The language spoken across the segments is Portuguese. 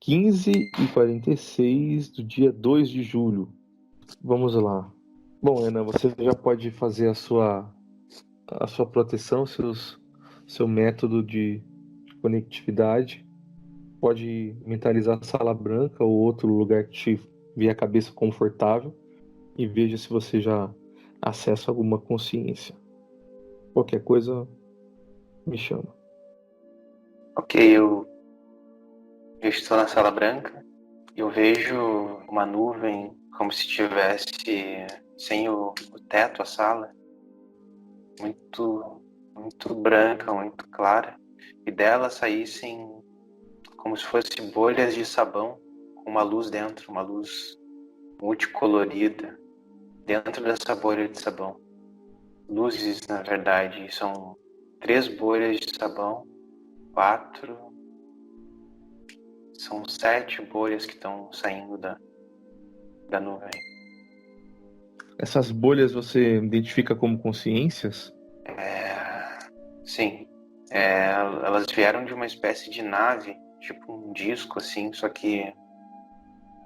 15h46 do dia 2 de julho. Vamos lá. Bom, Ana, você já pode fazer a sua proteção, seu método de conectividade. Pode mentalizar a sala branca ou outro lugar que te vier a cabeça confortável e veja se você já acessa alguma consciência. Qualquer coisa, me chama. Ok, eu estou na sala branca. Eu vejo uma nuvem como se tivesse sem o teto, a sala, muito, muito branca, muito clara. E dela saíssem como se fossem bolhas de sabão com uma luz dentro, uma luz multicolorida dentro dessa bolha de sabão. Luzes, na verdade, são 3 bolhas de sabão, 4, são 7 bolhas que estão saindo da nuvem. Essas bolhas você identifica como consciências? Sim, elas vieram de uma espécie de nave, tipo um disco assim, só que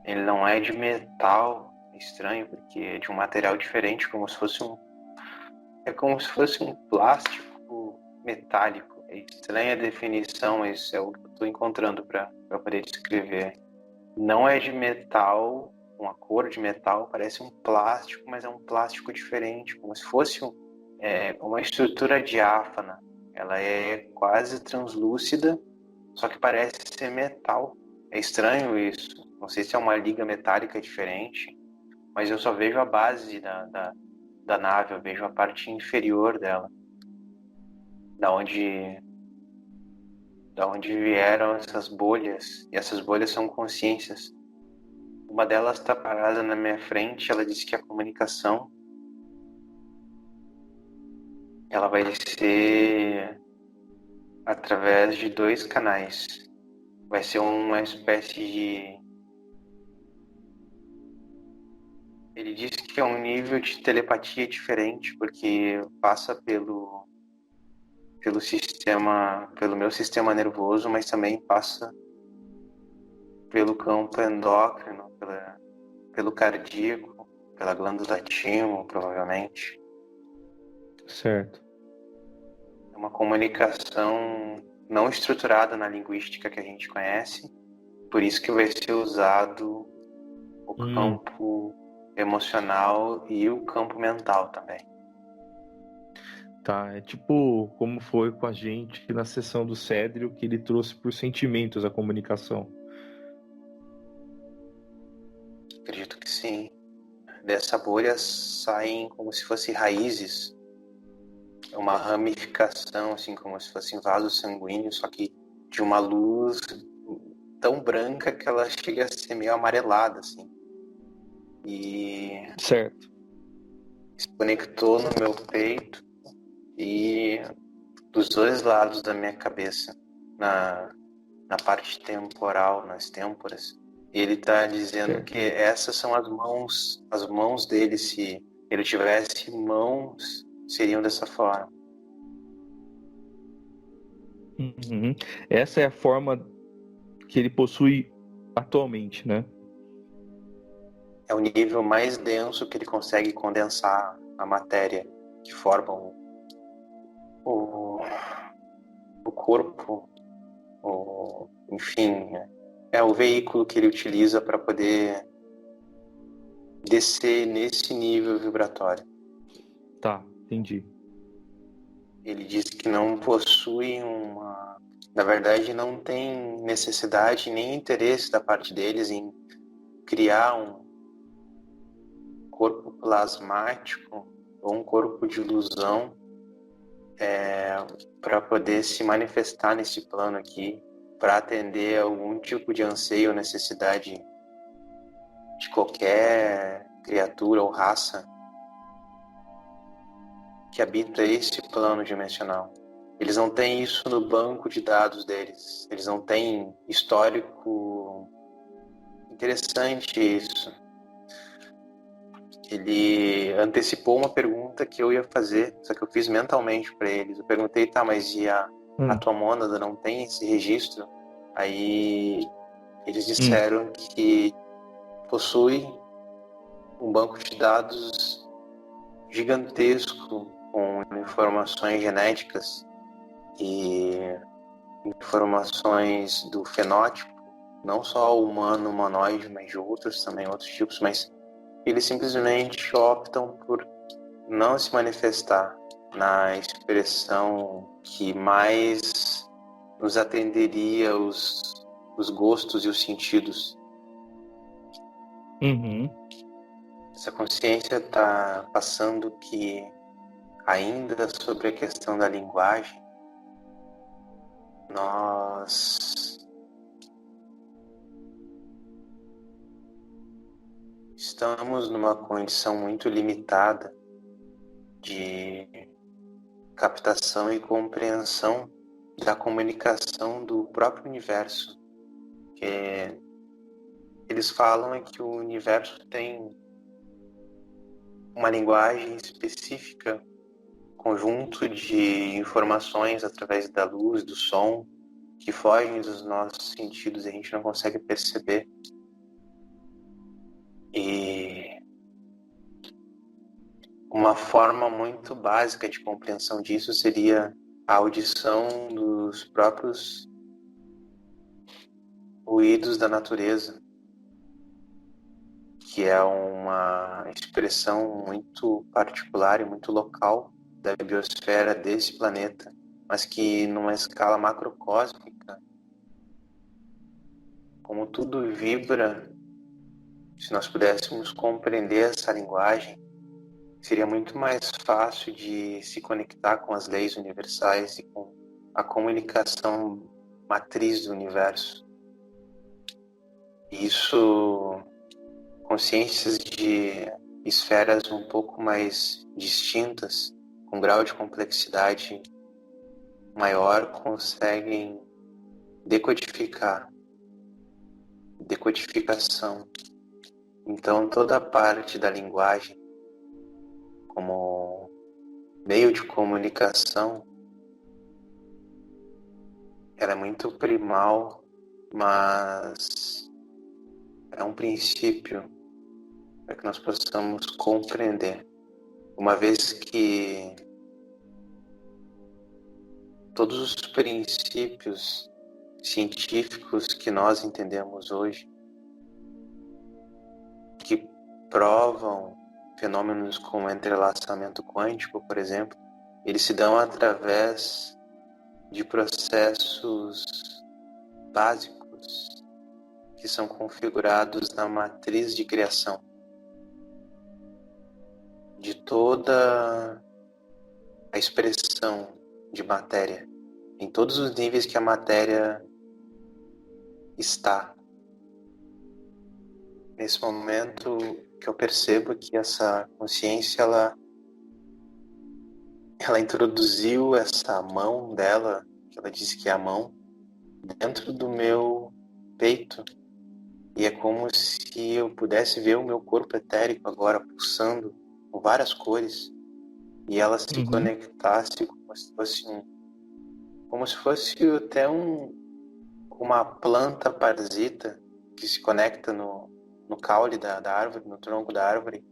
ele não é de metal, estranho, porque é de um material diferente, é como se fosse um plástico metálico. É estranha a definição, mas é o que eu estou encontrando para poder descrever. Não é de metal, uma cor de metal, parece um plástico, mas é um plástico diferente, como se fosse uma estrutura diáfana. Ela é quase translúcida, só que parece ser metal. É estranho isso. Não sei se é uma liga metálica diferente, mas eu só vejo a base da nave, eu vejo a parte inferior dela, da onde vieram essas bolhas, e essas bolhas são consciências. Uma delas está parada na minha frente, ela disse que a comunicação ela vai ser através de 2 canais. Vai ser uma espécie de... Ele disse que é um nível de telepatia diferente, porque passa pelo meu sistema nervoso, mas também passa pelo campo endócrino, pelo cardíaco, pela glândula timo, provavelmente. Certo. É uma comunicação não estruturada na linguística que a gente conhece, por isso que vai ser usado o campo emocional e o campo mental também. Tá, é tipo como foi com a gente na sessão do Cédrio, que ele trouxe por sentimentos a comunicação. Acredito que sim. Dessa bolha saem como se fossem raízes, uma ramificação, assim, como se fossem vasos sanguíneos, só que de uma luz tão branca que ela chega a ser meio amarelada, assim. E Certo. se conectou no meu peito e dos 2 lados da minha cabeça, na parte temporal, nas têmporas. E ele está dizendo Certo. que essas são as mãos dele. Se ele tivesse mãos, seriam dessa forma. Uhum. Essa é a forma que ele possui atualmente, né? É o nível mais denso que ele consegue condensar a matéria que forma o corpo, enfim, é o veículo que ele utiliza para poder descer nesse nível vibratório. Tá, entendi. Ele diz que não possui na verdade, não tem necessidade nem interesse da parte deles em criar um corpo plasmático ou um corpo de ilusão para poder se manifestar nesse plano aqui, para atender algum tipo de anseio ou necessidade de qualquer criatura ou raça que habita esse plano dimensional. Eles não têm isso no banco de dados deles. Eles não têm histórico. Interessante isso. Ele antecipou uma pergunta que eu ia fazer, só que eu fiz mentalmente para eles. Eu perguntei, tá, mas e a tua mônada não tem esse registro? Aí Eles disseram que possui um banco de dados gigantesco com informações genéticas e informações do fenótipo, não só humano, humanoide, mas de outros também, outros tipos, mas eles simplesmente optam por não se manifestar na expressão que mais nos atenderia os gostos e os sentidos. Essa consciência está passando que, ainda sobre a questão da linguagem, nós estamos numa condição muito limitada de captação e compreensão da comunicação do próprio universo. Que eles falam é que o universo tem uma linguagem específica, conjunto de informações através da luz, do som, que fogem dos nossos sentidos e a gente não consegue perceber. E uma forma muito básica de compreensão disso seria a audição dos próprios ruídos da natureza, que é uma expressão muito particular e muito local da biosfera desse planeta, mas que numa escala macrocósmica, como tudo vibra, se nós pudéssemos compreender essa linguagem, seria muito mais fácil de se conectar com as leis universais e com a comunicação matriz do universo. Isso, consciências de esferas um pouco mais distintas, com grau de complexidade maior, conseguem decodificação. Então, toda a parte da linguagem como meio de comunicação, ela é muito primal, mas é um princípio para que nós possamos compreender. Uma vez que todos os princípios científicos que nós entendemos hoje, que provam fenômenos como entrelaçamento quântico, por exemplo, eles se dão através de processos básicos que são configurados na matriz de criação de toda a expressão de matéria, em todos os níveis que a matéria está. Nesse momento que eu percebo que essa consciência, ela introduziu essa mão dela, que ela disse que é a mão, dentro do meu peito. E é como se eu pudesse ver o meu corpo etérico agora pulsando com várias cores. E ela se conectasse como se fosse até uma planta parsita que se conecta no caule da árvore, no tronco da árvore,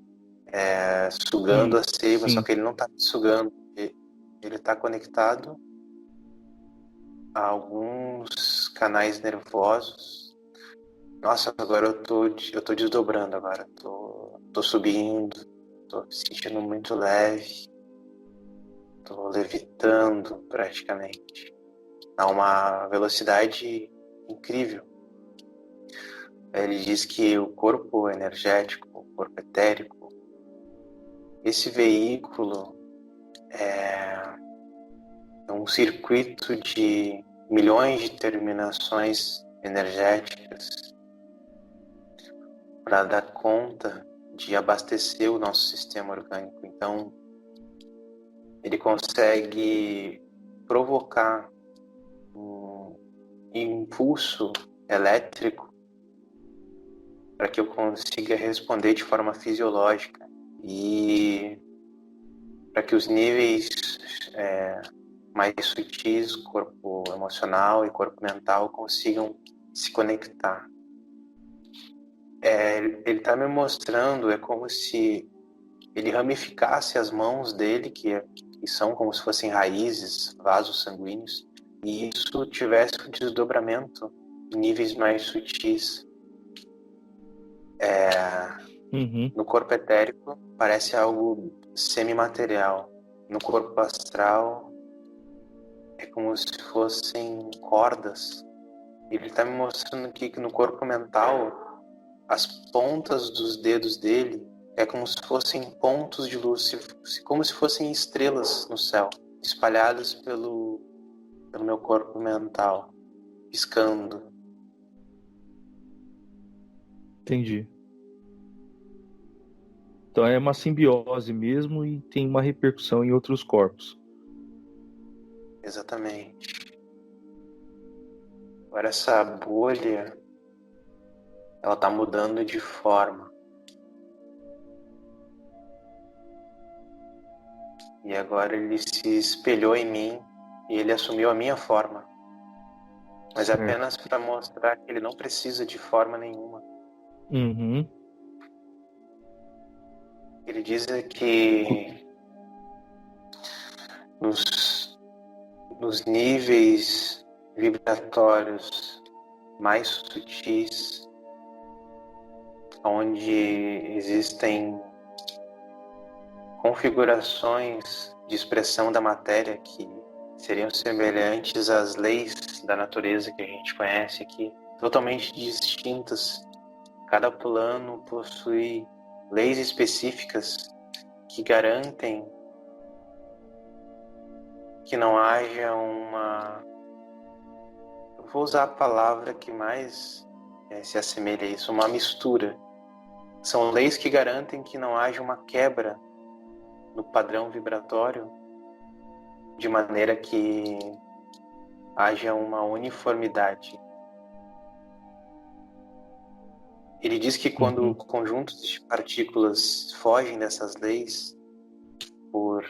sugando a seiva, só que ele não está sugando, ele está conectado a alguns canais nervosos. Nossa, agora eu tô desdobrando agora, tô subindo, tô me sentindo muito leve, tô levitando praticamente a uma velocidade incrível. Ele diz que o corpo energético, o corpo etérico, esse veículo é um circuito de milhões de terminações energéticas para dar conta de abastecer o nosso sistema orgânico. Então, ele consegue provocar um impulso elétrico para que eu consiga responder de forma fisiológica e para que os níveis mais sutis, corpo emocional e corpo mental, consigam se conectar. Ele tá me mostrando, é como se ele ramificasse as mãos dele, que são como se fossem raízes, vasos sanguíneos, e isso tivesse um desdobramento em níveis mais sutis. Uhum. No corpo etérico parece algo semimaterial. No corpo astral é como se fossem cordas. Ele está me mostrando aqui que no corpo mental as pontas dos dedos dele é como se fossem pontos de luz, como se fossem estrelas no céu, espalhadas pelo meu corpo mental, piscando. Entendi. Então é uma simbiose mesmo e tem uma repercussão em outros corpos. Exatamente. Agora essa bolha, ela está mudando de forma. E agora ele se espelhou em mim e ele assumiu a minha forma. Mas Certo. apenas para mostrar que ele não precisa de forma nenhuma. Uhum. Ele diz que nos níveis vibratórios mais sutis, onde existem configurações de expressão da matéria que seriam semelhantes às leis da natureza que a gente conhece aqui, totalmente distintas. Cada plano possui leis específicas que garantem que não haja uma... Eu vou usar a palavra que mais se assemelha a isso, uma mistura. São leis que garantem que não haja uma quebra no padrão vibratório, de maneira que haja uma uniformidade. Ele diz que quando conjuntos de partículas fogem dessas leis por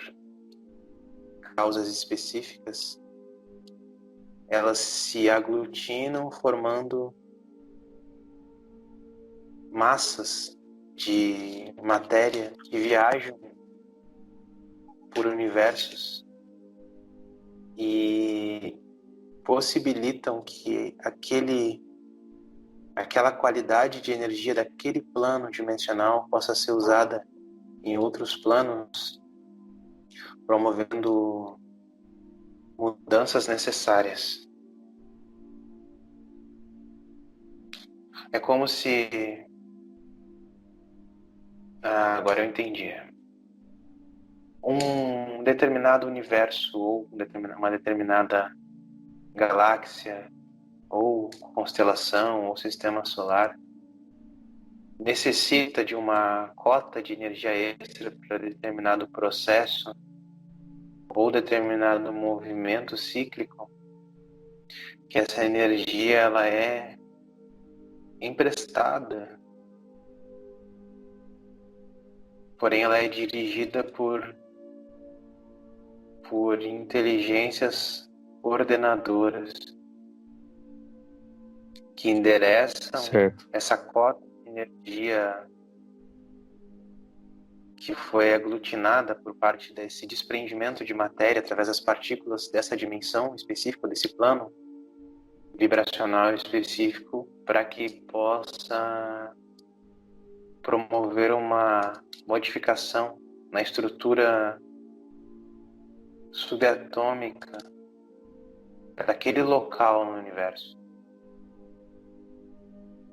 causas específicas, elas se aglutinam formando massas de matéria que viajam por universos e possibilitam que aquela qualidade de energia daquele plano dimensional possa ser usada em outros planos, promovendo mudanças necessárias. É como se... agora eu entendi. Um determinado universo ou uma determinada galáxia ou constelação ou sistema solar necessita de uma cota de energia extra para determinado processo ou determinado movimento cíclico, que essa energia ela é emprestada, porém ela é dirigida por inteligências ordenadoras que endereçam essa cota de energia que foi aglutinada por parte desse desprendimento de matéria através das partículas dessa dimensão específica, desse plano vibracional específico, para que possa promover uma modificação na estrutura subatômica daquele local no universo.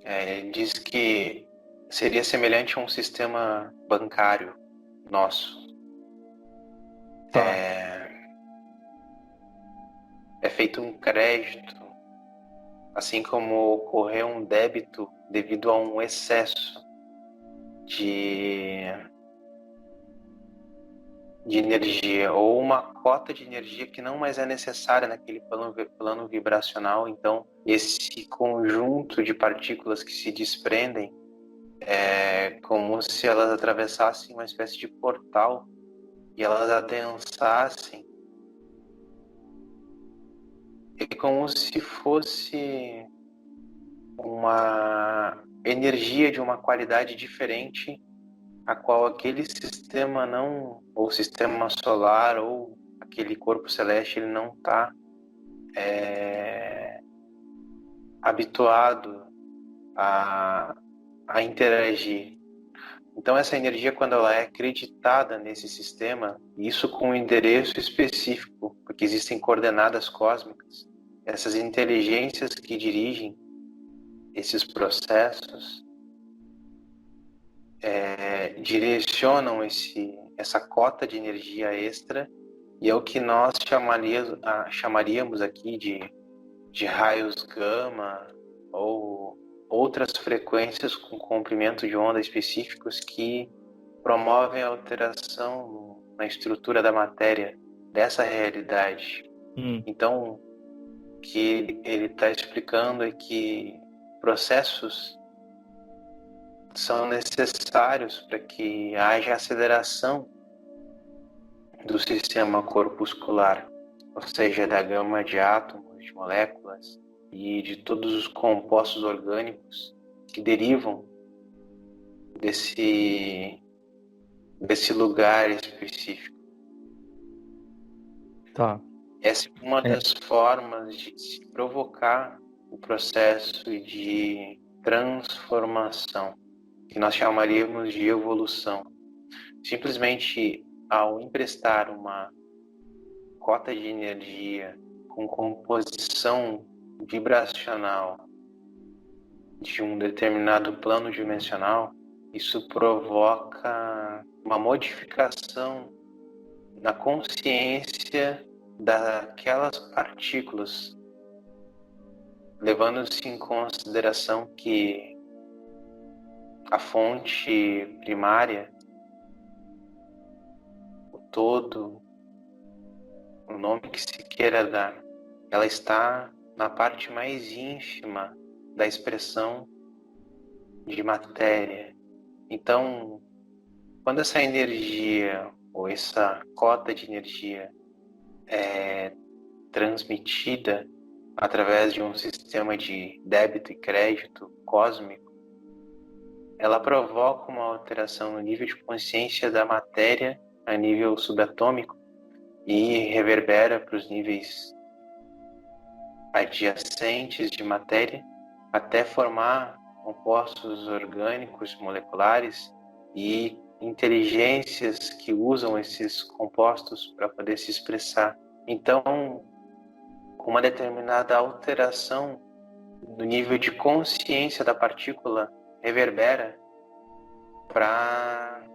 Ele diz que seria semelhante a um sistema bancário nosso. É feito um crédito, assim como ocorreu um débito devido a um excesso de energia, ou uma cota de energia que não mais é necessária naquele plano vibracional. Então, esse conjunto de partículas que se desprendem é como se elas atravessassem uma espécie de portal e elas adensassem. É como se fosse uma energia de uma qualidade diferente, a qual aquele sistema não, ou sistema solar, ou aquele corpo celeste, ele não está habituado a interagir. Então essa energia, quando ela é acreditada nesse sistema, isso com um endereço específico, porque existem coordenadas cósmicas, essas inteligências que dirigem esses processos direcionam essa cota de energia extra, e é o que nós chamaríamos aqui de raios gama ou outras frequências com comprimento de onda específicos que promovem a alteração na estrutura da matéria dessa realidade. Então, o que ele está explicando é que processos são necessários para que haja aceleração do sistema corpuscular, ou seja, da gama de átomos, de moléculas e de todos os compostos orgânicos que derivam desse lugar específico. Tá. Essa é uma das formas de se provocar o processo de transformação, que nós chamaríamos de evolução. Simplesmente ao emprestar uma cota de energia com composição vibracional de um determinado plano dimensional, isso provoca uma modificação na consciência daquelas partículas, levando-se em consideração que a fonte primária, o todo, o nome que se queira dar, ela está na parte mais ínfima da expressão de matéria. Então, quando essa energia ou essa cota de energia é transmitida através de um sistema de débito e crédito cósmico, ela provoca uma alteração no nível de consciência da matéria a nível subatômico e reverbera para os níveis adjacentes de matéria até formar compostos orgânicos moleculares e inteligências que usam esses compostos para poder se expressar. Então, com uma determinada alteração do nível de consciência da partícula, reverbera para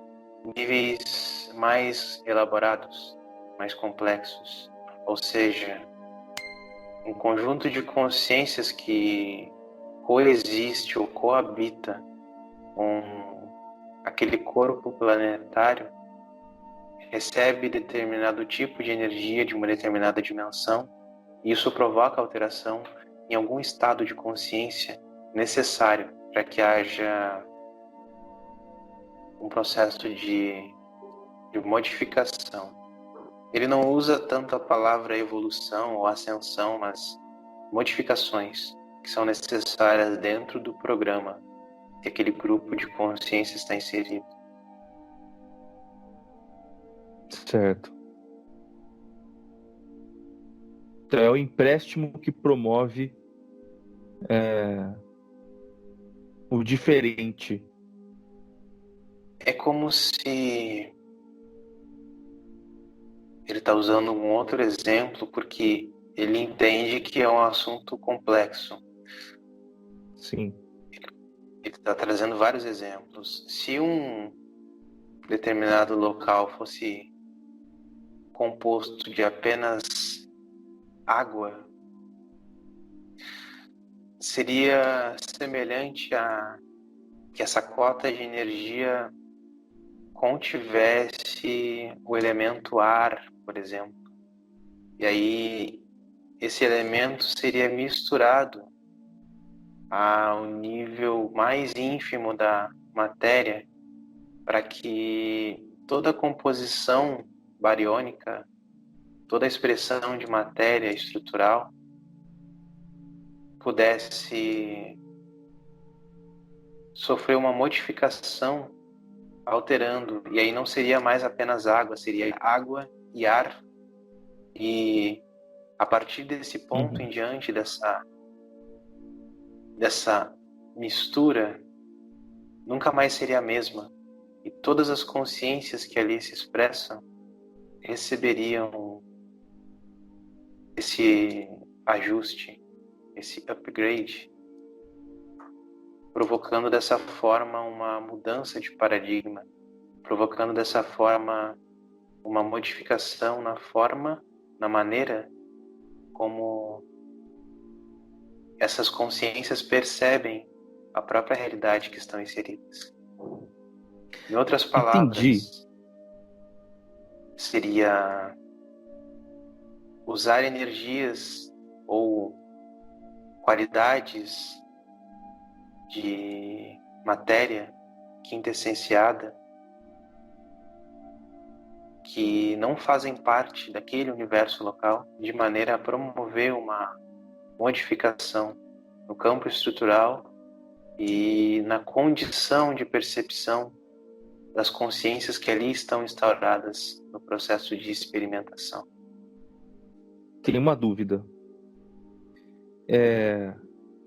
níveis mais elaborados, mais complexos. Ou seja, um conjunto de consciências que coexiste ou coabita com aquele corpo planetário recebe determinado tipo de energia de uma determinada dimensão, e isso provoca alteração em algum estado de consciência necessário para que haja um processo de modificação. Ele não usa tanto a palavra evolução ou ascensão, mas modificações que são necessárias dentro do programa que aquele grupo de consciência está inserido. Certo. Então, é o empréstimo que promove o diferente. É como se ele está usando um outro exemplo porque ele entende que é um assunto complexo. Sim. Ele está trazendo vários exemplos. Se um determinado local fosse composto de apenas água, seria semelhante a que essa cota de energia contivesse o elemento ar, por exemplo. E aí esse elemento seria misturado ao nível mais ínfimo da matéria para que toda a composição bariônica, toda a expressão de matéria estrutural pudesse sofreu uma modificação alterando, e aí não seria mais apenas água, seria água e ar, e a partir desse ponto em diante, dessa mistura, nunca mais seria a mesma, e todas as consciências que ali se expressam receberiam esse ajuste, esse upgrade, provocando dessa forma uma mudança de paradigma, provocando dessa forma uma modificação na forma, na maneira como essas consciências percebem a própria realidade que estão inseridas. Em outras Entendi. palavras, seria usar energias ou qualidades de matéria quintessenciada que não fazem parte daquele universo local, de maneira a promover uma modificação no campo estrutural e na condição de percepção das consciências que ali estão instauradas no processo de experimentação. Tenho uma dúvida.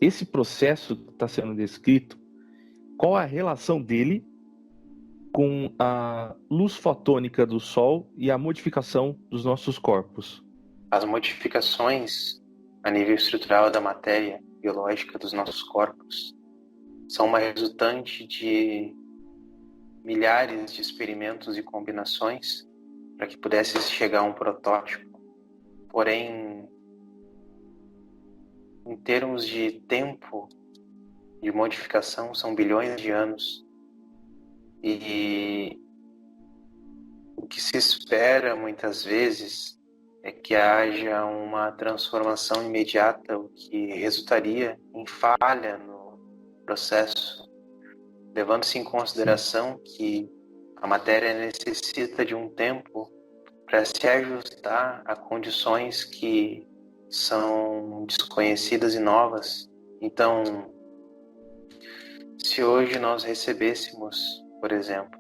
Esse processo que está sendo descrito, qual a relação dele com a luz fotônica do Sol e a modificação dos nossos corpos? As modificações a nível estrutural da matéria biológica dos nossos corpos são uma resultante de milhares de experimentos e combinações para que pudesse chegar a um protótipo. Porém, em termos de tempo de modificação, são bilhões de anos. E o que se espera muitas vezes é que haja uma transformação imediata, o que resultaria em falha no processo, levando-se em consideração que a matéria necessita de um tempo para se ajustar a condições que são desconhecidas e novas. Então, se hoje nós recebêssemos, por exemplo,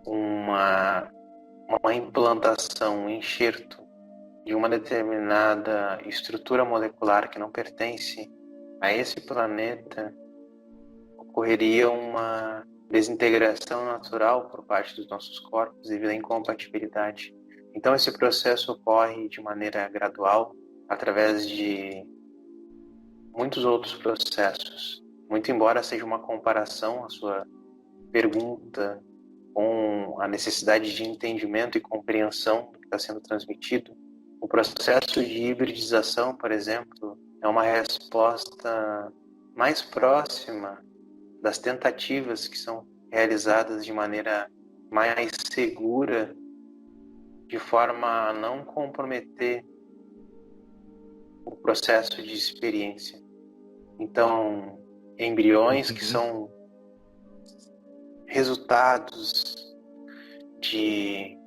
uma implantação, um enxerto de uma determinada estrutura molecular que não pertence a esse planeta, ocorreria uma desintegração natural por parte dos nossos corpos devido à incompatibilidade. Então esse processo ocorre de maneira gradual, através de muitos outros processos. Muito embora seja uma comparação, a sua pergunta, com a necessidade de entendimento e compreensão do que está sendo transmitido, o processo de hibridização, por exemplo, é uma resposta mais próxima das tentativas que são realizadas de maneira mais segura, de forma a não comprometer o processo de experiência. Então, embriões que são resultados de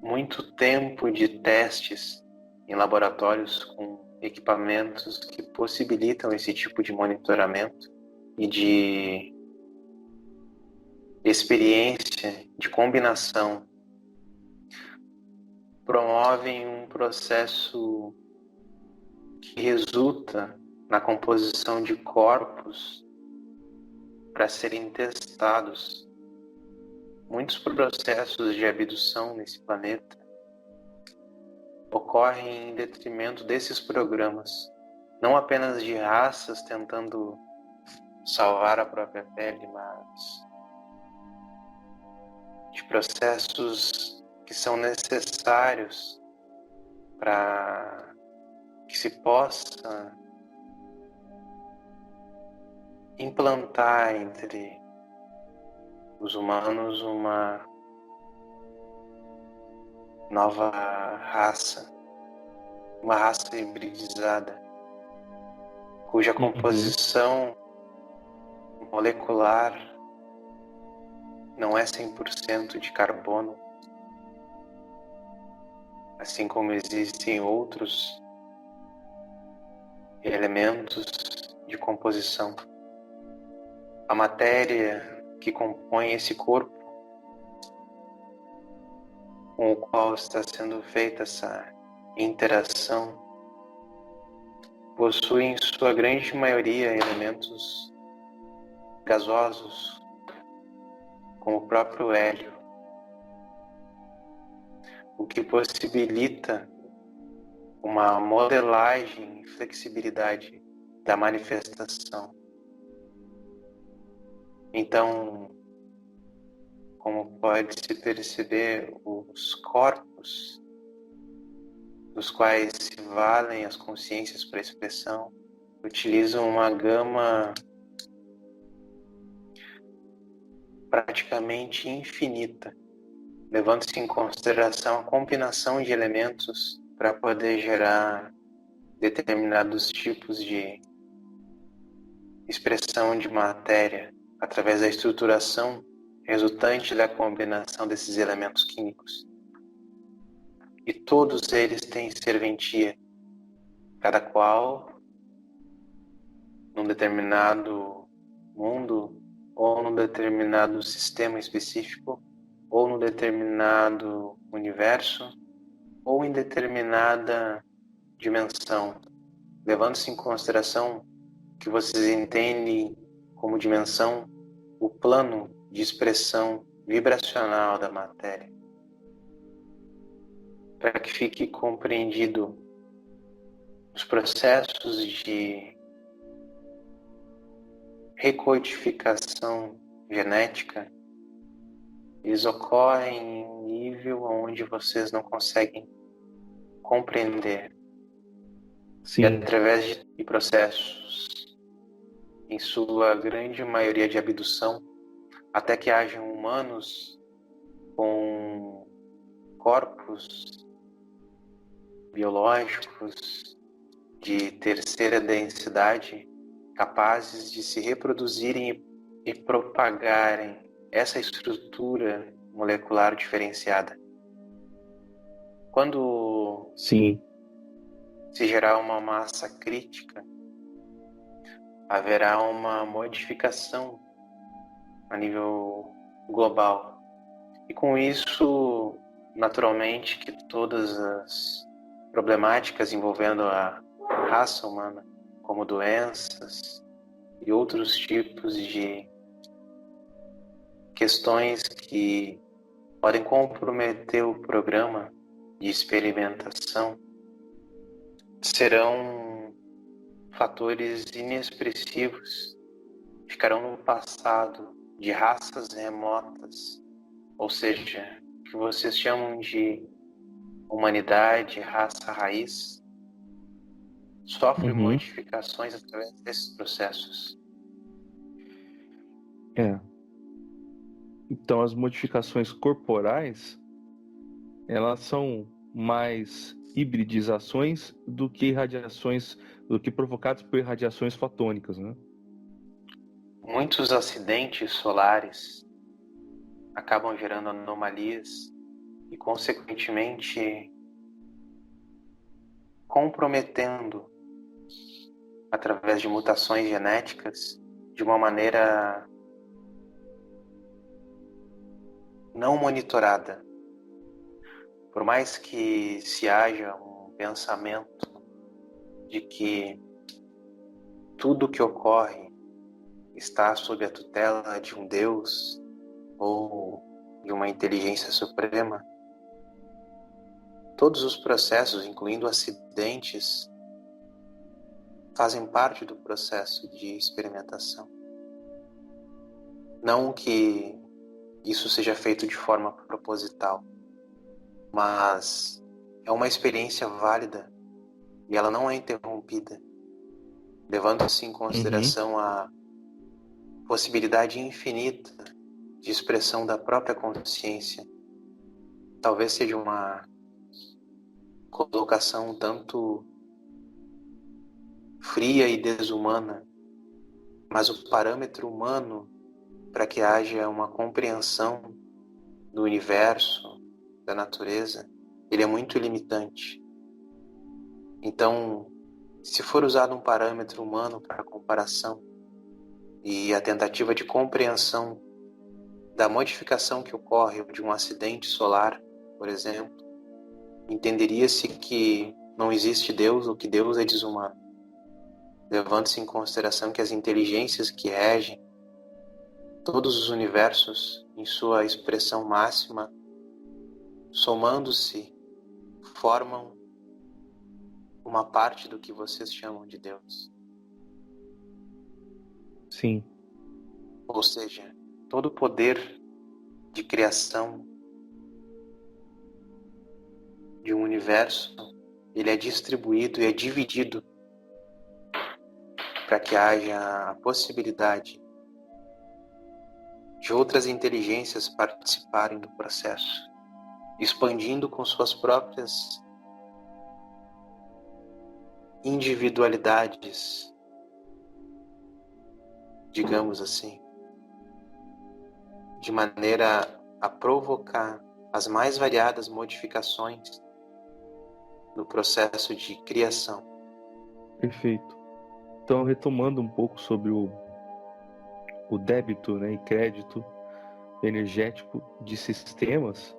muito tempo de testes em laboratórios com equipamentos que possibilitam esse tipo de monitoramento e de experiência de combinação, promovem um processo que resulta na composição de corpos para serem testados. Muitos processos de abdução nesse planeta ocorrem em detrimento desses programas, não apenas de raças tentando salvar a própria pele, mas de processos que são necessários para que se possa implantar entre os humanos uma nova raça, uma raça hibridizada, cuja composição molecular não é 100% de carbono, assim como existem outros elementos de composição. A matéria que compõe esse corpo, com o qual está sendo feita essa interação, possui em sua grande maioria elementos gasosos, como o próprio hélio, o que possibilita uma modelagem e flexibilidade da manifestação. Então, como pode-se perceber, os corpos dos quais se valem as consciências para a expressão utilizam uma gama praticamente infinita, levando-se em consideração a combinação de elementos para poder gerar determinados tipos de expressão de matéria através da estruturação resultante da combinação desses elementos químicos. E todos eles têm serventia, cada qual num determinado mundo, ou num determinado sistema específico, ou num determinado universo, ou em determinada dimensão, levando-se em consideração que vocês entendem como dimensão o plano de expressão vibracional da matéria. Para que fique compreendido os processos de recodificação genética, eles ocorrem em um nível onde vocês não conseguem compreender. Sim. E através de processos, em sua grande maioria de abdução, até que hajam humanos com corpos biológicos de terceira densidade capazes de se reproduzirem e propagarem essa estrutura molecular diferenciada. Quando Sim. se gerar uma massa crítica, haverá uma modificação a nível global. E com isso, naturalmente, que todas as problemáticas envolvendo a raça humana, como doenças e outros tipos de questões que podem comprometer o programa de experimentação, serão fatores inexpressivos, ficarão no passado de raças remotas, ou seja, que vocês chamam de humanidade, raça raiz, sofre modificações através desses processos. Então, as modificações corporais, elas são mais hibridizações do que provocadas por irradiações fotônicas, né? Muitos acidentes solares acabam gerando anomalias e, consequentemente, comprometendo, através de mutações genéticas, de uma maneira não monitorada. Por mais que se haja um pensamento de que tudo que ocorre está sob a tutela de um Deus ou de uma inteligência suprema, todos os processos, incluindo acidentes, fazem parte do processo de experimentação. Não que isso seja feito de forma proposital, mas é uma experiência válida e ela não é interrompida, levando-se em consideração a possibilidade infinita de expressão da própria consciência. Talvez seja uma colocação um tanto fria e desumana, mas o parâmetro humano para que haja uma compreensão do universo, da natureza, ele é muito limitante. Então, se for usado um parâmetro humano para comparação e a tentativa de compreensão da modificação que ocorre de um acidente solar, por exemplo, entenderia-se que não existe Deus ou que Deus é desumano, levando-se em consideração que as inteligências que regem todos os universos em sua expressão máxima, somando-se, formam uma parte do que vocês chamam de Deus. Sim. Ou seja, todo o poder de criação de um universo, ele é distribuído e é dividido para que haja a possibilidade de outras inteligências participarem do processo, expandindo com suas próprias individualidades, digamos assim, de maneira a provocar as mais variadas modificações no processo de criação. Perfeito. Então, retomando um pouco sobre o débito, né, e crédito energético de sistemas,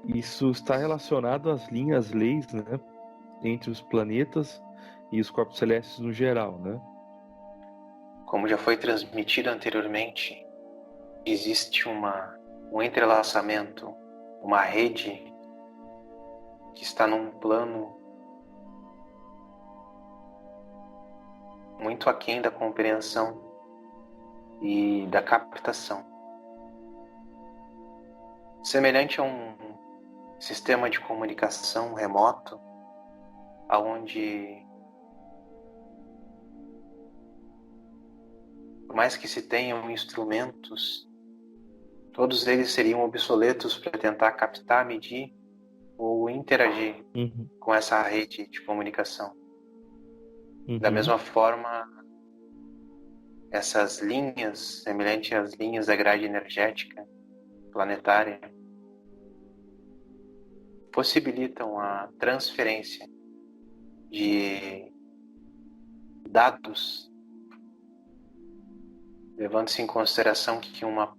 isso está relacionado às leis, né, entre os planetas e os corpos celestes no geral, né? Como já foi transmitido anteriormente, existe um entrelaçamento, uma rede que está num plano muito aquém da compreensão e da captação. Semelhante a um sistema de comunicação remoto, onde, por mais que se tenham instrumentos, todos eles seriam obsoletos para tentar captar, medir ou interagir com essa rede de comunicação. Da mesma forma, essas linhas, semelhante às linhas da grade energética planetária, possibilitam a transferência de dados, levando-se em consideração que uma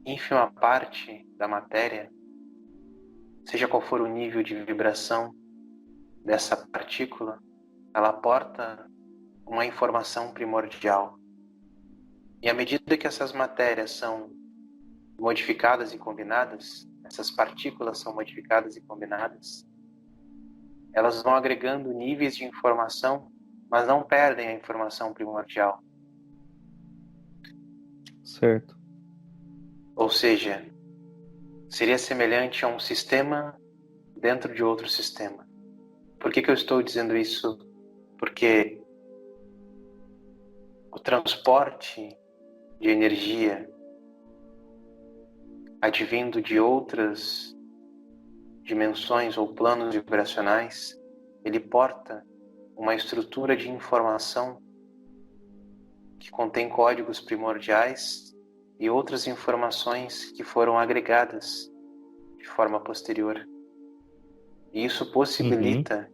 ínfima parte da matéria, seja qual for o nível de vibração dessa partícula, ela porta uma informação primordial. E à medida que essas matérias são modificadas e combinadas, essas partículas são modificadas e combinadas, elas vão agregando níveis de informação, mas não perdem a informação primordial. Certo. Ou seja, seria semelhante a um sistema dentro de outro sistema. Por que eu estou dizendo isso? Porque o transporte de energia advindo de outras dimensões ou planos vibracionais, ele porta uma estrutura de informação que contém códigos primordiais e outras informações que foram agregadas de forma posterior. E isso possibilita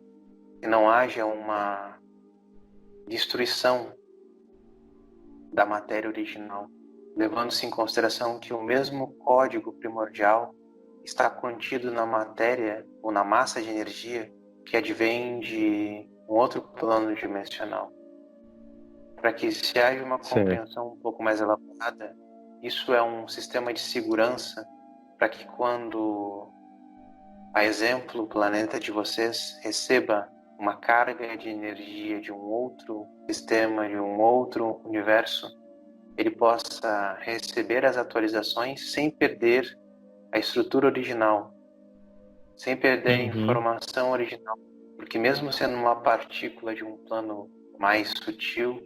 que não haja uma destruição da matéria original, levando-se em consideração que o mesmo código primordial está contido na matéria ou na massa de energia que advém de um outro plano dimensional. Para que se haja uma compreensão um pouco mais elaborada, isso é um sistema de segurança para que quando, a exemplo, o planeta de vocês receba uma carga de energia de um outro sistema, de um outro universo, ele possa receber as atualizações sem perder a estrutura original, sem perder a informação original. Porque mesmo sendo uma partícula de um plano mais sutil,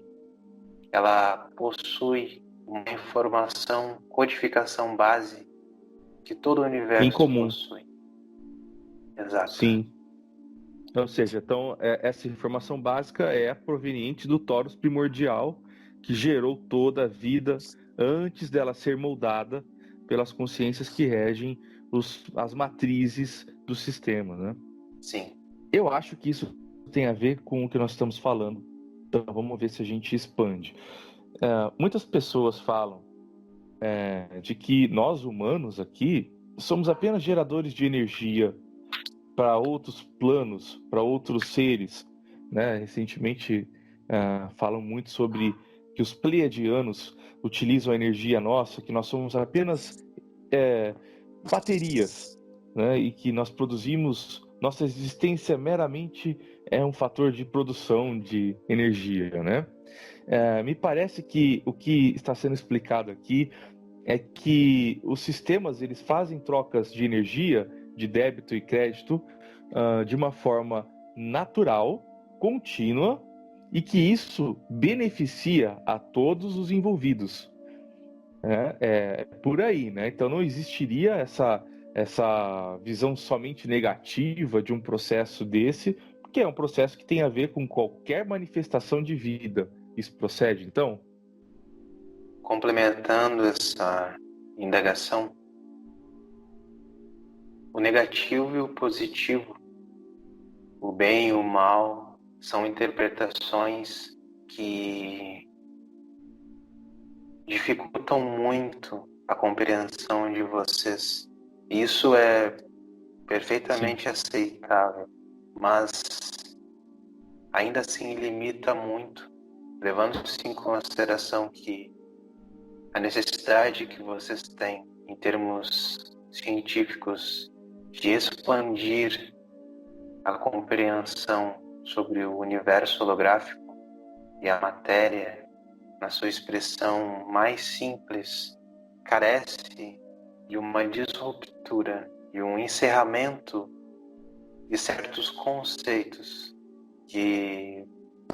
ela possui uma informação, codificação base que todo o universo em comum possui. Exato. Sim. Ou seja, então essa informação básica é proveniente do torus primordial que gerou toda a vida antes dela ser moldada pelas consciências que regem as matrizes do sistema, né? Sim. Eu acho que isso tem a ver com o que nós estamos falando. Então vamos ver se a gente expande. Muitas pessoas falam de que nós humanos aqui somos apenas geradores de energia para outros planos, para outros seres, né? Recentemente falam muito sobre que os pleiadianos utilizam a energia nossa, que nós somos apenas baterias, né? E que nós produzimos, nossa existência meramente é um fator de produção de energia, né? Me parece que o que está sendo explicado aqui é que os sistemas eles fazem trocas de energia, de débito e crédito, de uma forma natural, contínua, e que isso beneficia a todos os envolvidos. É por aí, né? Então não existiria essa visão somente negativa de um processo desse, porque é um processo que tem a ver com qualquer manifestação de vida. Isso procede, então? Complementando essa indagação, o negativo e o positivo, o bem e o mal, são interpretações que dificultam muito a compreensão de vocês. Isso é perfeitamente aceitável, mas ainda assim limita muito, levando-se em consideração que a necessidade que vocês têm em termos científicos de expandir a compreensão sobre o universo holográfico e a matéria na sua expressão mais simples carece de uma disruptura e um encerramento de certos conceitos que,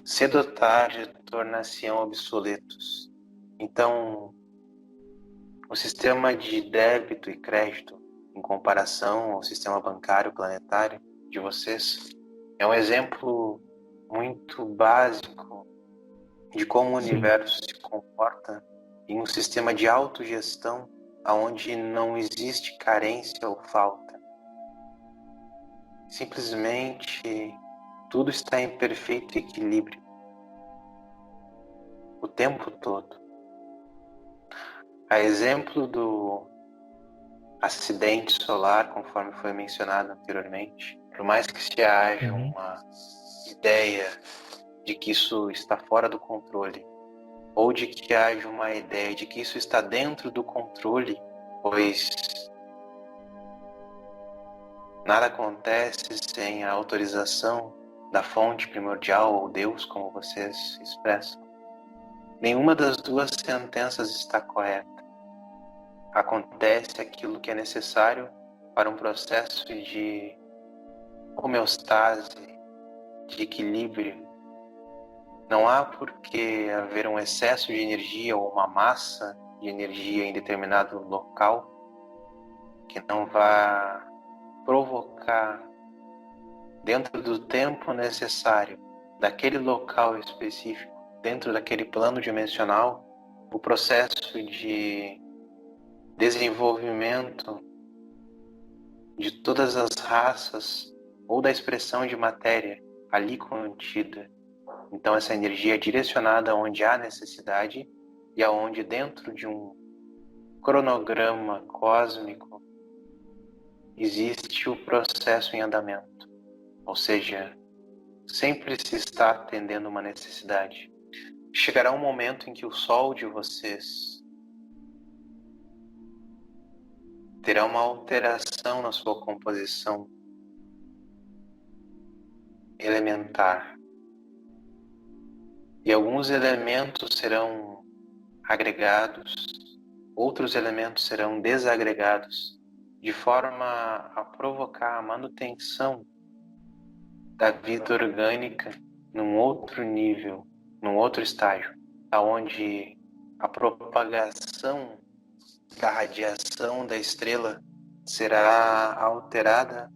cedo ou tarde, tornar-se-ão obsoletos. Então, o sistema de débito e crédito, em comparação ao sistema bancário planetário de vocês, é um exemplo muito básico de como o universo se comporta em um sistema de autogestão onde não existe carência ou falta. Simplesmente tudo está em perfeito equilíbrio o tempo todo. A exemplo do acidente solar, conforme foi mencionado anteriormente, por mais que se haja uma ideia de que isso está fora do controle, ou de que haja uma ideia de que isso está dentro do controle, pois nada acontece sem a autorização da fonte primordial ou Deus, como vocês expressam. Nenhuma das duas sentenças está correta. Acontece aquilo que é necessário para um processo de homeostase, de equilíbrio. Não há por que haver um excesso de energia ou uma massa de energia em determinado local que não vá provocar, dentro do tempo necessário, daquele local específico, dentro daquele plano dimensional, o processo de desenvolvimento de todas as raças ou da expressão de matéria ali contida. Então essa energia é direcionada onde há necessidade e aonde dentro de um cronograma cósmico existe o processo em andamento. Ou seja, sempre se está atendendo uma necessidade. Chegará um momento em que o Sol de vocês terá uma alteração na sua composição elementar. E alguns elementos serão agregados, outros elementos serão desagregados, de forma a provocar a manutenção da vida orgânica num outro nível, num outro estágio, onde a propagação da radiação da estrela será alterada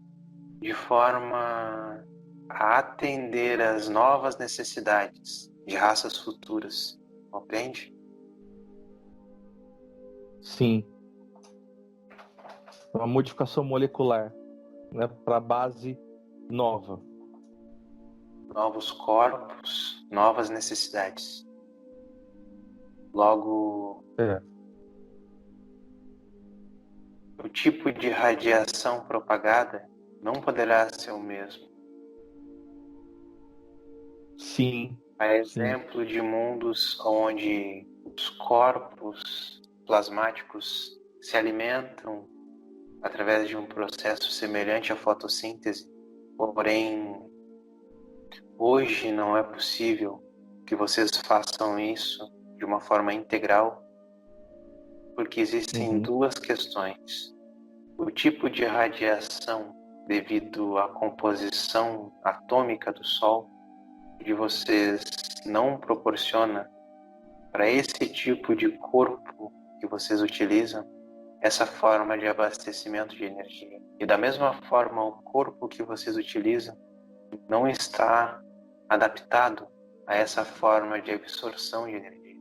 de forma a atender às novas necessidades de raças futuras, compreende? Sim. Uma modificação molecular, né, para base nova. novos corpos, novas necessidades. Logo, o tipo de radiação propagada não poderá ser o mesmo. Sim. Há exemplo de mundos onde os corpos plasmáticos se alimentam através de um processo semelhante à fotossíntese, porém, hoje não é possível que vocês façam isso de uma forma integral, porque existem duas questões. O tipo de radiação devido à composição atômica do Sol de vocês não proporciona para esse tipo de corpo que vocês utilizam essa forma de abastecimento de energia. E da mesma forma, o corpo que vocês utilizam não está adaptado a essa forma de absorção de energia.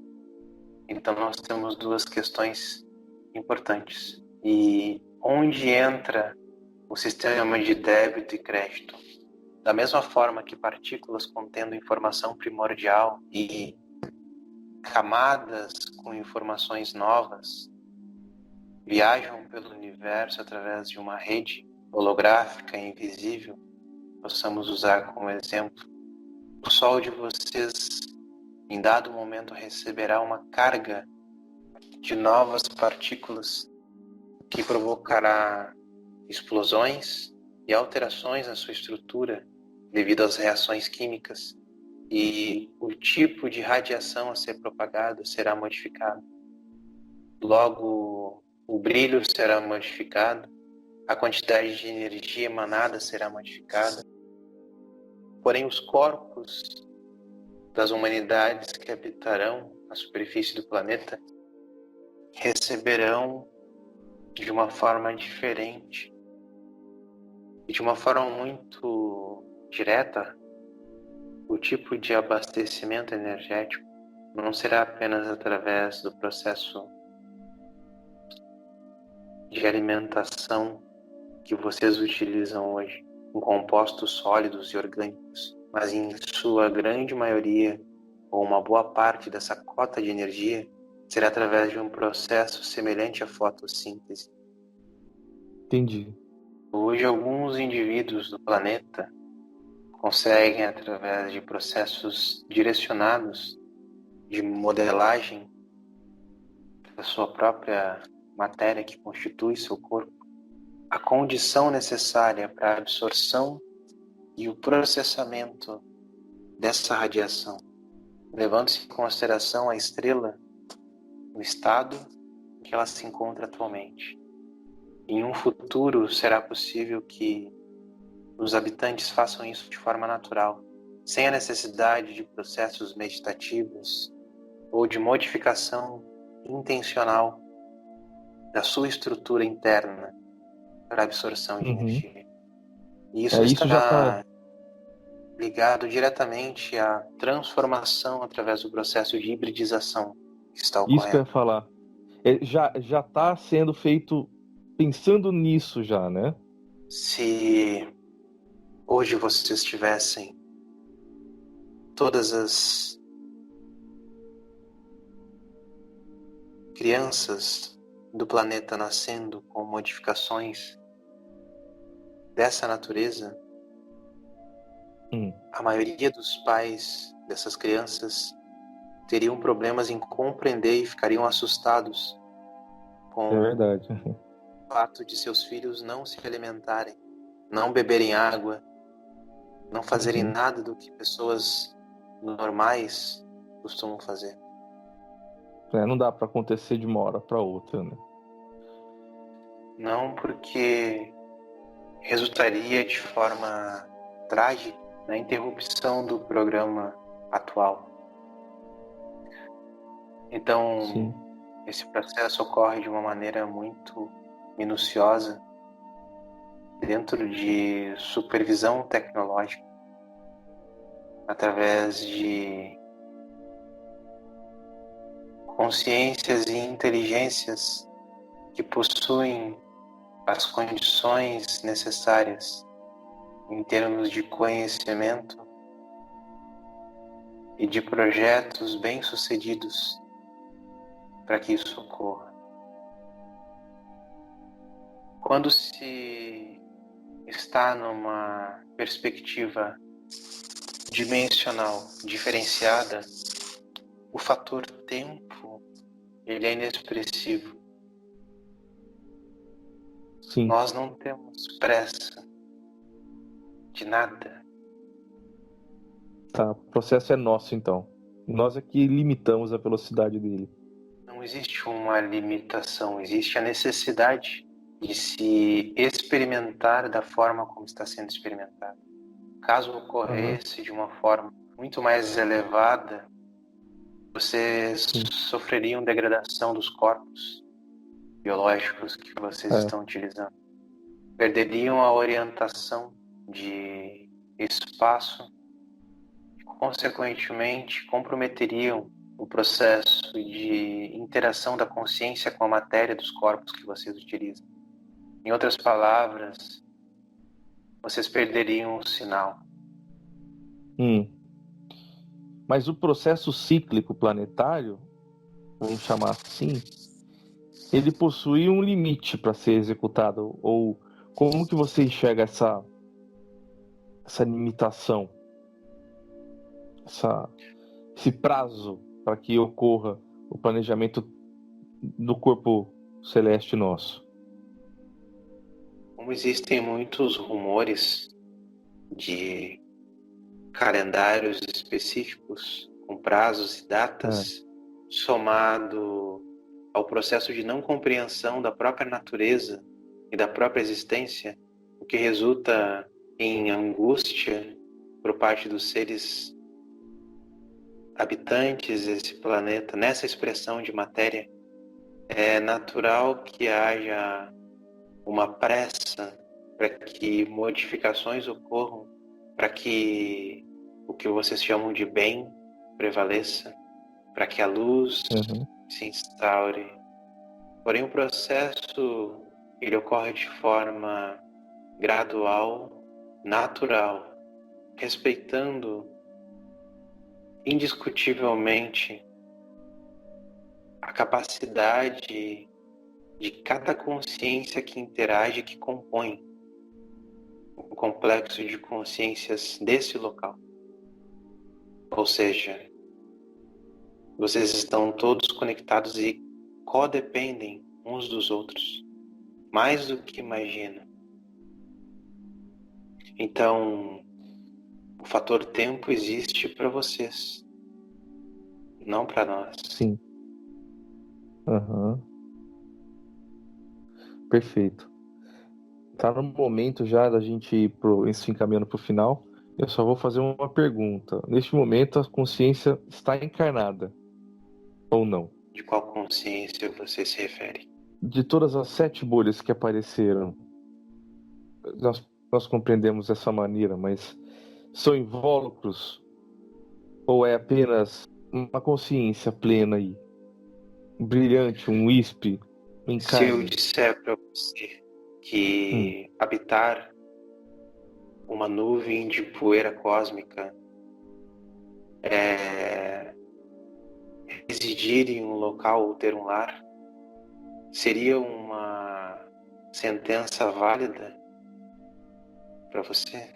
Então nós temos duas questões importantes. E onde entra o sistema de débito e crédito? Da mesma forma que partículas contendo informação primordial e camadas com informações novas viajam pelo universo através de uma rede holográfica e invisível, possamos usar como exemplo, o Sol de vocês em dado momento receberá uma carga de novas partículas que provocará explosões e alterações na sua estrutura devido às reações químicas, e o tipo de radiação a ser propagado será modificado. Logo, o brilho será modificado, a quantidade de energia emanada será modificada. Porém, os corpos das humanidades que habitarão a superfície do planeta receberão de uma forma diferente e de uma forma muito direta. O tipo de abastecimento energético não será apenas através do processo de alimentação que vocês utilizam hoje, com compostos sólidos e orgânicos, mas em sua grande maioria, ou uma boa parte dessa cota de energia, será através de um processo semelhante à fotossíntese. Entendi. Hoje, alguns indivíduos do planeta conseguem, através de processos direcionados de modelagem da sua própria matéria que constitui seu corpo, a condição necessária para a absorção e o processamento dessa radiação, levando-se em consideração a estrela no estado em que ela se encontra atualmente. Em um futuro será possível que os habitantes façam isso de forma natural, sem a necessidade de processos meditativos ou de modificação intencional da sua estrutura interna para absorção de energia. E isso Isso já está ligado diretamente à transformação através do processo de hibridização que está ocorrendo. Isso que eu ia falar. Já está sendo feito pensando nisso já, né? Se hoje vocês tivessem todas as crianças do planeta nascendo com modificações dessa natureza, a maioria dos pais dessas crianças teriam problemas em compreender e ficariam assustados com o fato de seus filhos não se alimentarem, não beberem água, não fazerem nada do que pessoas normais costumam fazer. Não dá para acontecer de uma hora para outra, né? Não, porque resultaria de forma trágica na interrupção do programa atual. Então, esse processo ocorre de uma maneira muito minuciosa, dentro de supervisão tecnológica, através de consciências e inteligências que possuem as condições necessárias em termos de conhecimento e de projetos bem-sucedidos para que isso ocorra. Quando se está numa perspectiva dimensional diferenciada, o fator tempo ele é inexpressivo. Sim. Nós não temos pressa de nada. Tá, o processo é nosso, então. Nós é que limitamos a velocidade dele. Não existe uma limitação, existe a necessidade de se experimentar da forma como está sendo experimentado. Caso ocorresse de uma forma muito mais elevada, vocês sofreriam degradação dos corpos biológicos que vocês estão utilizando. Perderiam a orientação de espaço e, consequentemente, comprometeriam o processo de interação da consciência com a matéria dos corpos que vocês utilizam. Em outras palavras, vocês perderiam o sinal. Mas o processo cíclico planetário, vamos chamar assim, ele possui um limite para ser executado? Ou como que você enxerga essa limitação? Esse prazo para que ocorra o planejamento do corpo celeste nosso? Como existem muitos rumores de calendários específicos com prazos e datas, somado ao processo de não compreensão da própria natureza e da própria existência, o que resulta em angústia por parte dos seres habitantes desse planeta, nessa expressão de matéria, é natural que haja uma pressa para que modificações ocorram, para que o que vocês chamam de bem prevaleça, para que a luz se instaure. Porém, o processo ele ocorre de forma gradual, natural, respeitando indiscutivelmente a capacidade de cada consciência que interage, que compõe o complexo de consciências desse local. Ou seja, vocês estão todos conectados e codependem uns dos outros, mais do que imaginam. Então, o fator tempo existe para vocês, não para nós. Sim. Perfeito. Tá no momento já da gente ir se encaminhando para o final. Eu só vou fazer uma pergunta. Neste momento, a consciência está encarnada ou não? De qual consciência você se refere? De todas as 7 bolhas que apareceram, nós compreendemos dessa maneira, mas são invólucros ou é apenas uma consciência plena aí, brilhante, um wisp em carne? Se eu disser para você que habitar uma nuvem de poeira cósmica é residir em um local ou ter um lar, seria uma sentença válida para você?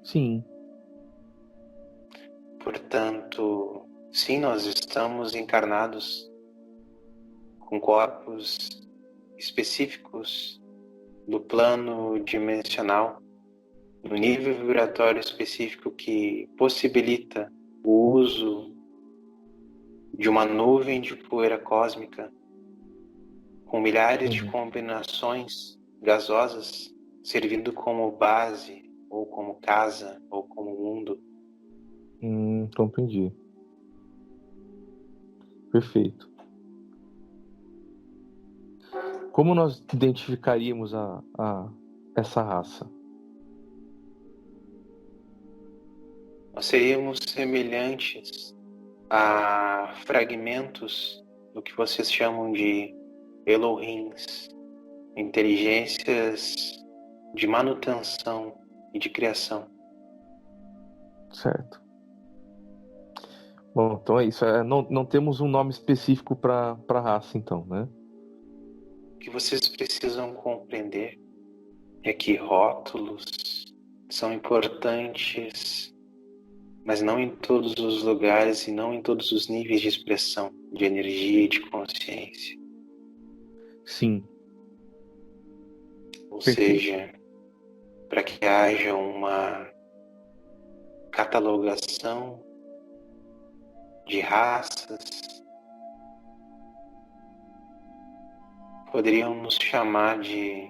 Sim. Portanto, sim, nós estamos encarnados com corpos específicos do plano dimensional, no nível vibratório específico que possibilita o uso de uma nuvem de poeira cósmica com milhares de combinações gasosas servindo como base, ou como casa, ou como mundo. Compreendi. Perfeito. Como nós identificaríamos essa raça? Nós seríamos semelhantes a fragmentos do que vocês chamam de Elohims, inteligências de manutenção e de criação. Certo. Bom, então é isso. Não temos um nome específico para raça, então, né? O que vocês precisam compreender é que rótulos são importantes, mas não em todos os lugares e não em todos os níveis de expressão, de energia e de consciência. Sim. Ou Perfeito. seja, para que haja uma catalogação de raças, poderiam nos chamar de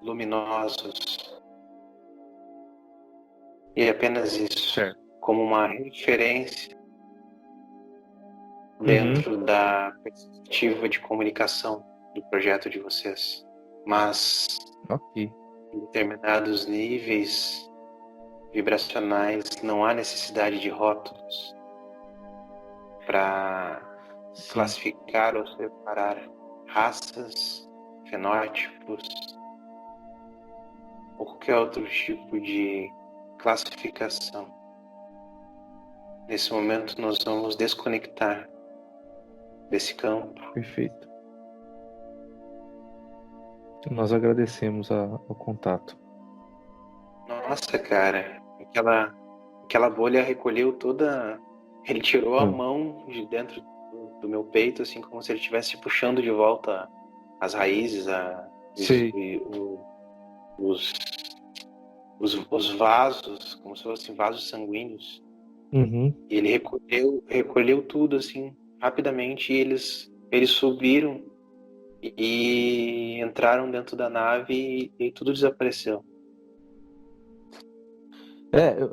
luminosos. E apenas isso, Certo. como uma referência Uhum. dentro da perspectiva de comunicação do projeto de vocês. Mas Ok. em determinados níveis vibracionais não há necessidade de rótulos para Sim. classificar ou separar raças, fenótipos ou qualquer outro tipo de classificação. Nesse momento nós vamos desconectar desse campo. Perfeito. Nós agradecemos o contato. Nossa, cara, aquela bolha recolheu toda. Ele tirou a mão de dentro do meu peito, assim, como se ele estivesse puxando de volta as raízes, Sei. os vasos, como se fossem vasos sanguíneos. Uhum. E ele recolheu tudo, assim, rapidamente, e eles subiram e entraram dentro da nave e tudo desapareceu.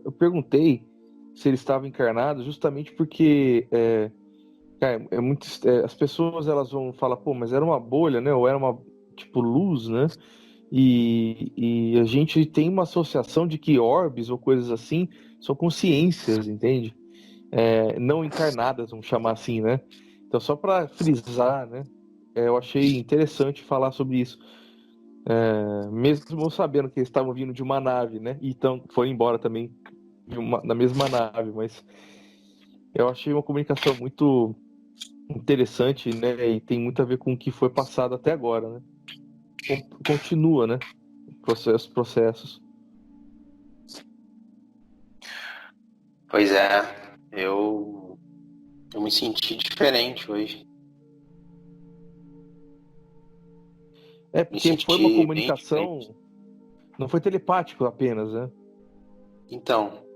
Eu perguntei se ele estava encarnado justamente porque cara, as pessoas elas vão falar, pô, mas era uma bolha, né? Ou era uma tipo luz, né? E a gente tem uma associação de que orbes ou coisas assim são consciências, entende? Não encarnadas, vamos chamar assim, né? Então, só para frisar, né? Eu achei interessante falar sobre isso. Mesmo sabendo que eles estavam vindo de uma nave, né? E então foram embora também na mesma nave, mas eu achei uma comunicação muito interessante, né? E tem muito a ver com o que foi passado até agora, né? Continua, né? Processos. Pois é, eu me senti diferente hoje. Me Porque foi uma senti bem comunicação, diferente. não foi telepático apenas, né? Então,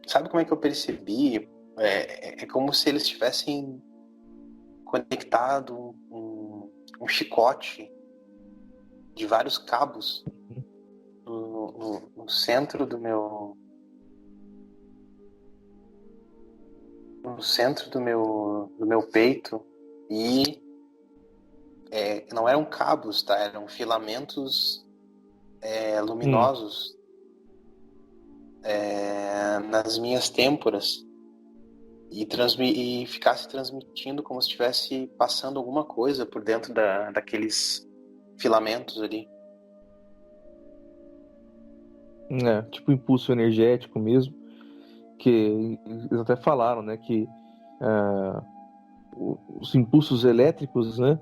sabe como é que eu percebi? É como se eles tivessem conectado um chicote de vários cabos no centro do meu peito e não eram cabos, tá? Eram filamentos luminosos nas minhas têmporas e ficasse transmitindo como se estivesse passando alguma coisa por dentro daqueles filamentos ali. Tipo impulso energético mesmo, que eles até falaram, né, que os impulsos elétricos, né,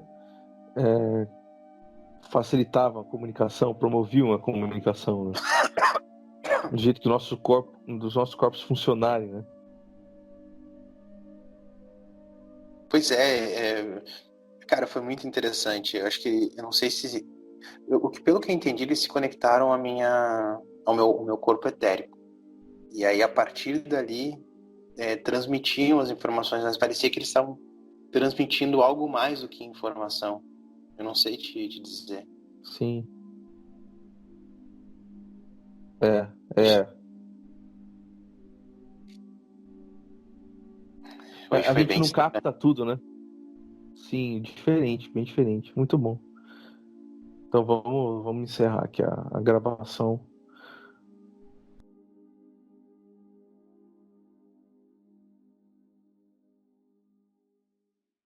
facilitavam a comunicação, promoviam a comunicação, né? Do jeito que dos nossos corpos funcionarem, né? Pois cara, foi muito interessante. Eu acho que, eu não sei se, pelo que eu entendi, eles se conectaram ao meu corpo etérico. E aí, a partir dali, transmitiam as informações, mas parecia que eles estavam transmitindo algo mais do que informação. Eu não sei te dizer. Sim. A Hoje foi gente bem não estranho. capta tudo, né? Sim, diferente, bem diferente. Muito bom. Então vamos encerrar aqui a gravação.